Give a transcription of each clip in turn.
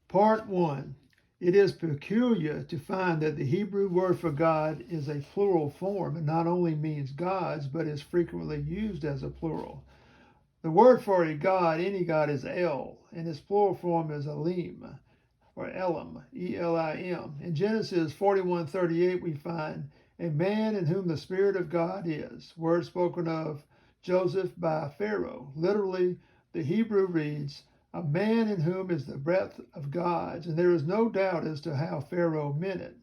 Part 1. It is peculiar to find that the Hebrew word for God is a plural form and not only means gods, but is frequently used as a plural. The word for a god, any god, is El, and its plural form is Elim, or Elim, E-L-I-M. In Genesis 41:38, we find a man in whom the Spirit of God is, word spoken of Joseph by Pharaoh. Literally, the Hebrew reads, a man in whom is the breath of God, and there is no doubt as to how Pharaoh meant it.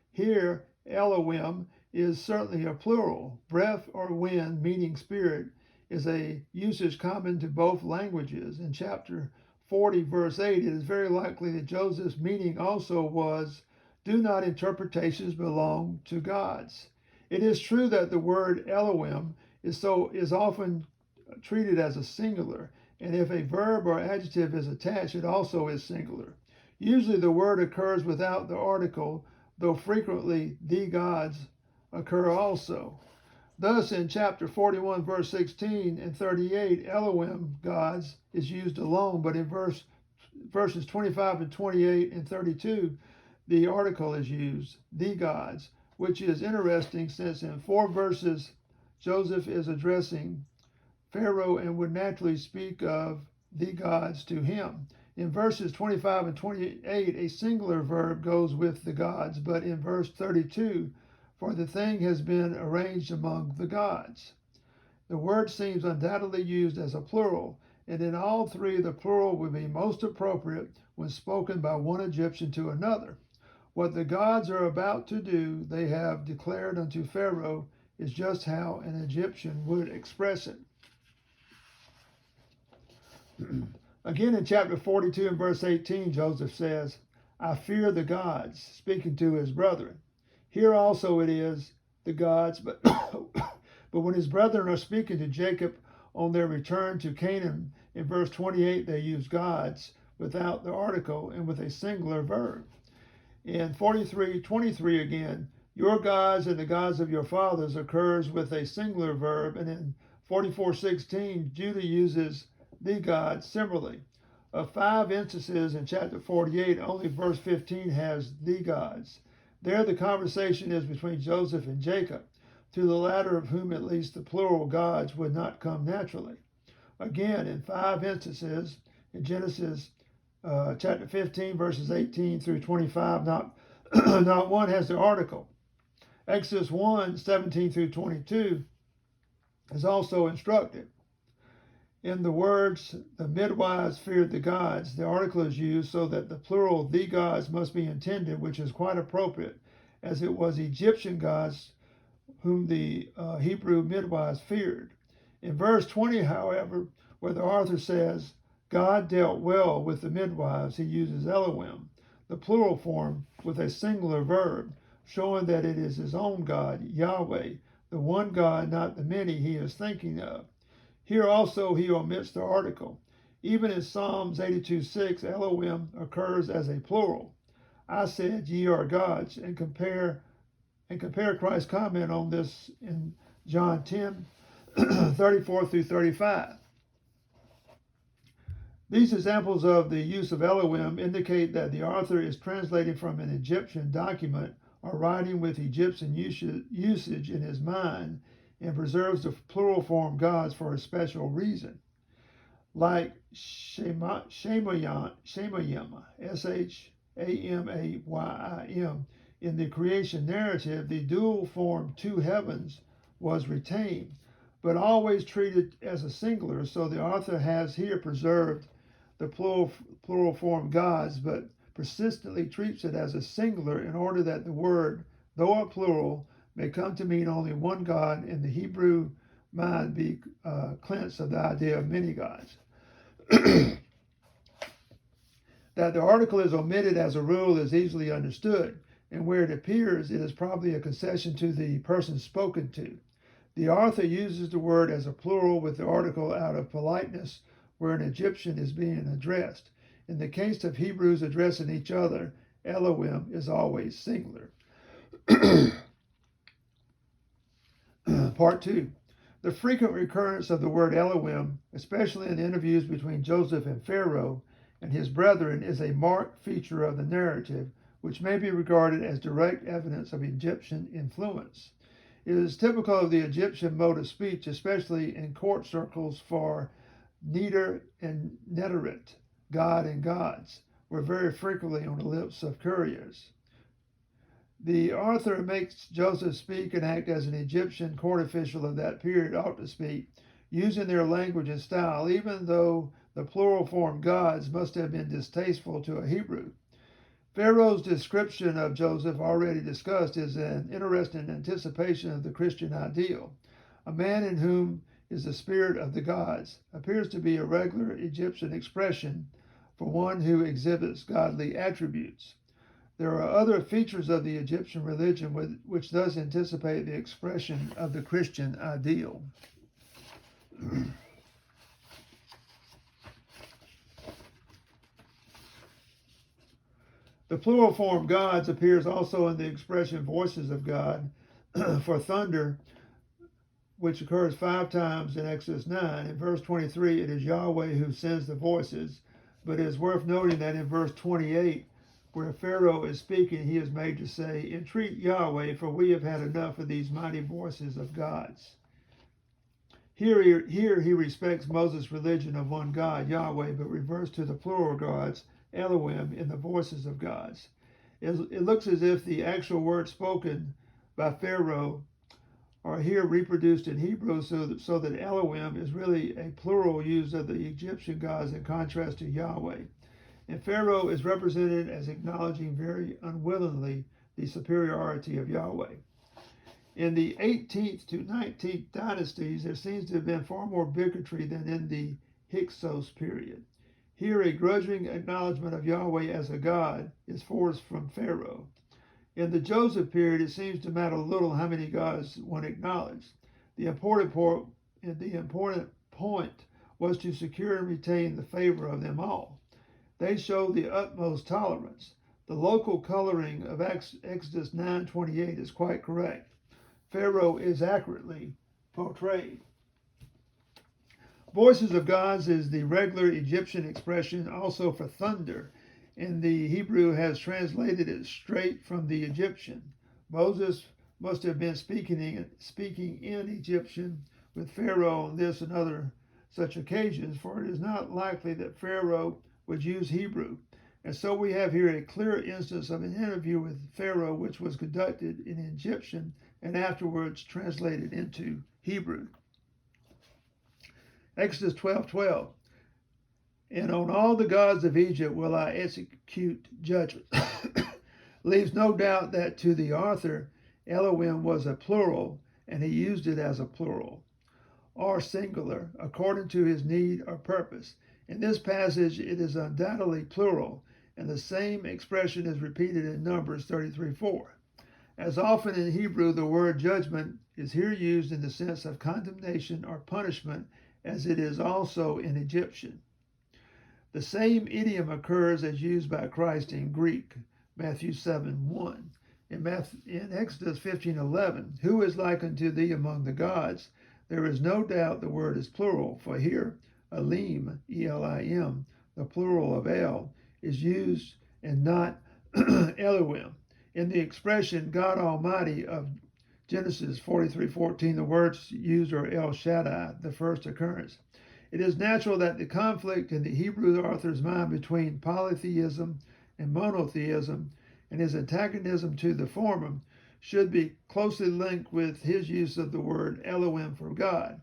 Here, Elohim is certainly a plural. Breath or wind, meaning spirit, is a usage common to both languages. In chapter 40, verse 8, it is very likely that Joseph's meaning also was, do not interpretations belong to gods. It is true that the word Elohim is often treated as a singular, and if a verb or adjective is attached, it also is singular. Usually the word occurs without the article, though frequently the gods occur also. Thus, in chapter 41, verse 16 and 38, Elohim, gods, is used alone, but in verses 25 and 28 and 32, the article is used, the gods, which is interesting since in 4 verses Joseph is addressing Pharaoh and would naturally speak of the gods to him. In verses 25 and 28, a singular verb goes with the gods, but in verse 32, for the thing has been arranged among the gods. The word seems undoubtedly used as a plural, and in all three the plural would be most appropriate when spoken by one Egyptian to another. What the gods are about to do, they have declared unto Pharaoh, is just how an Egyptian would express it. Again, in chapter 42 and verse 18, Joseph says, I fear the gods, speaking to his brethren. Here also it is the gods, but when his brethren are speaking to Jacob on their return to Canaan, in verse 28, they use gods without the article and with a singular verb. In 43:23 again, your gods and the gods of your fathers occurs with a singular verb, and in 44:16, Judah uses the gods similarly. Of 5 instances in chapter 48, only verse 15 has the gods. There the conversation is between Joseph and Jacob, to the latter of whom at least the plural gods would not come naturally. Again, in 5 instances, in Genesis chapter 15, verses 18 through 25, not one has the article. Exodus 1, 17 through 22 is also instructive. In the words, the midwives feared the gods, the article is used so that the plural, the gods, must be intended, which is quite appropriate, as it was Egyptian gods whom the Hebrew midwives feared. In verse 20, however, where the author says, God dealt well with the midwives, he uses Elohim, the plural form, with a singular verb, showing that it is his own God, Yahweh, the one God, not the many he is thinking of. Here also he omits the article. Even in Psalms 82:6, Elohim occurs as a plural. I said, ye are gods, and compare Christ's comment on this in John 10, 34 through 35. These examples of the use of Elohim indicate that the author is translating from an Egyptian document or writing with Egyptian usage in his mind, and preserves the plural form gods for a special reason. Like Shemayim, S-H-A-M-A-Y-I-M, in the creation narrative, the dual form two heavens was retained, but always treated as a singular, so the author has here preserved the plural form gods, but persistently treats it as a singular in order that the word, though a plural, may come to mean only one God, and the Hebrew mind be cleansed of the idea of many gods. That the article is omitted as a rule is easily understood, and where it appears, it is probably a concession to the person spoken to. The author uses the word as a plural with the article out of politeness where an Egyptian is being addressed. In the case of Hebrews addressing each other, Elohim is always singular. Part 2. The frequent recurrence of the word Elohim, especially in interviews between Joseph and Pharaoh, and his brethren is a marked feature of the narrative, which may be regarded as direct evidence of Egyptian influence. It is typical of the Egyptian mode of speech, especially in court circles, for Neder and Nederet, God and gods, were very frequently on the lips of couriers. The author makes Joseph speak and act as an Egyptian court official of that period ought to speak, using their language and style, even though the plural form gods must have been distasteful to a Hebrew. Pharaoh's description of Joseph, already discussed, is an interesting anticipation of the Christian ideal. A man in whom is the spirit of the gods appears to be a regular Egyptian expression for one who exhibits godly attributes. There are other features of the Egyptian religion which thus anticipate the expression of the Christian ideal. The plural form gods appears also in the expression voices of God for thunder, which occurs 5 times in Exodus 9. In verse 23, it is Yahweh who sends the voices, but it is worth noting that in verse 28, where Pharaoh is speaking, he is made to say, "Entreat Yahweh, for we have had enough of these mighty voices of gods." Here he respects Moses' religion of one God, Yahweh, but reverts to the plural gods, Elohim, in the voices of gods. It looks as if the actual words spoken by Pharaoh are here reproduced in Hebrew, so that Elohim is really a plural used of the Egyptian gods in contrast to Yahweh. And Pharaoh is represented as acknowledging very unwillingly the superiority of Yahweh. In the 18th to 19th dynasties, there seems to have been far more bigotry than in the Hyksos period. Here, a grudging acknowledgement of Yahweh as a god is forced from Pharaoh. In the Joseph period, it seems to matter little how many gods one acknowledged. The important point was to secure and retain the favor of them all. They showed the utmost tolerance. The local coloring of Exodus 9:28 is quite correct. Pharaoh is accurately portrayed. Voices of gods is the regular Egyptian expression also for thunder, and the Hebrew has translated it straight from the Egyptian. Moses must have been speaking in Egyptian with Pharaoh on this and other such occasions, for it is not likely that Pharaoh would use Hebrew. And so we have here a clear instance of an interview with Pharaoh which was conducted in Egyptian and afterwards translated into Hebrew. Exodus 12:12. And on all the gods of Egypt will I execute judgment. Leaves no doubt that to the author, Elohim was a plural, and he used it as a plural, or singular, according to his need or purpose. In this passage, it is undoubtedly plural, and the same expression is repeated in Numbers 33:4. As often in Hebrew, the word judgment is here used in the sense of condemnation or punishment, as it is also in Egyptian. The same idiom occurs as used by Christ in Greek, Matthew 7:1. In Exodus 15:11, who is like unto thee among the gods? There is no doubt the word is plural, for here, Elim, E-L-I-M, the plural of El, is used and not Elohim. In the expression God Almighty of Genesis 43:14, the words used are El Shaddai, the first occurrence. It is natural that the conflict in the Hebrew author's mind between polytheism and monotheism and his antagonism to the former should be closely linked with his use of the word Elohim for God.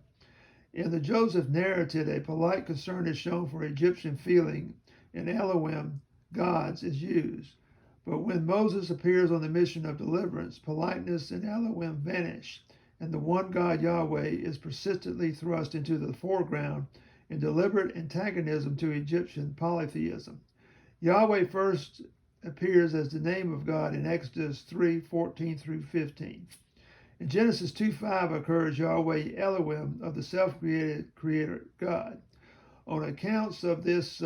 In the Joseph narrative, a polite concern is shown for Egyptian feeling, and Elohim, gods, is used. But when Moses appears on the mission of deliverance, politeness and Elohim vanish, and the one God Yahweh is persistently thrust into the foreground in deliberate antagonism to Egyptian polytheism. Yahweh first appears as the name of God in Exodus 3:14 through 15. In Genesis 2:5 occurs Yahweh Elohim of the self-created creator God. On account of this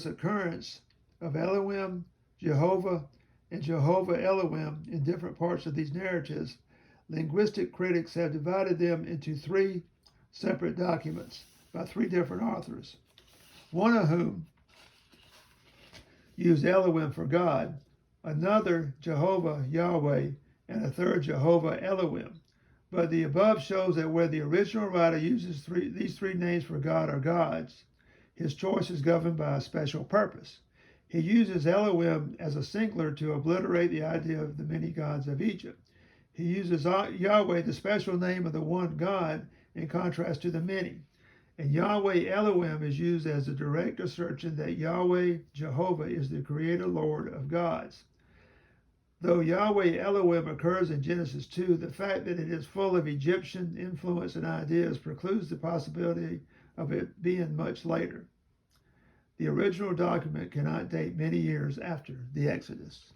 occurrence of Elohim, Jehovah, and Jehovah Elohim in different parts of these narratives, linguistic critics have divided them into 3 separate documents by 3 different authors, one of whom use Elohim for God, another Jehovah Yahweh, and a third Jehovah Elohim. But the above shows that where the original writer uses these three names for God or gods, his choice is governed by a special purpose. He uses Elohim as a singular to obliterate the idea of the many gods of Egypt. He uses Yahweh, the special name of the one God, in contrast to the many. And Yahweh Elohim is used as a direct assertion that Yahweh Jehovah is the creator Lord of gods. Though Yahweh Elohim occurs in Genesis 2, the fact that it is full of Egyptian influence and ideas precludes the possibility of it being much later. The original document cannot date many years after the Exodus.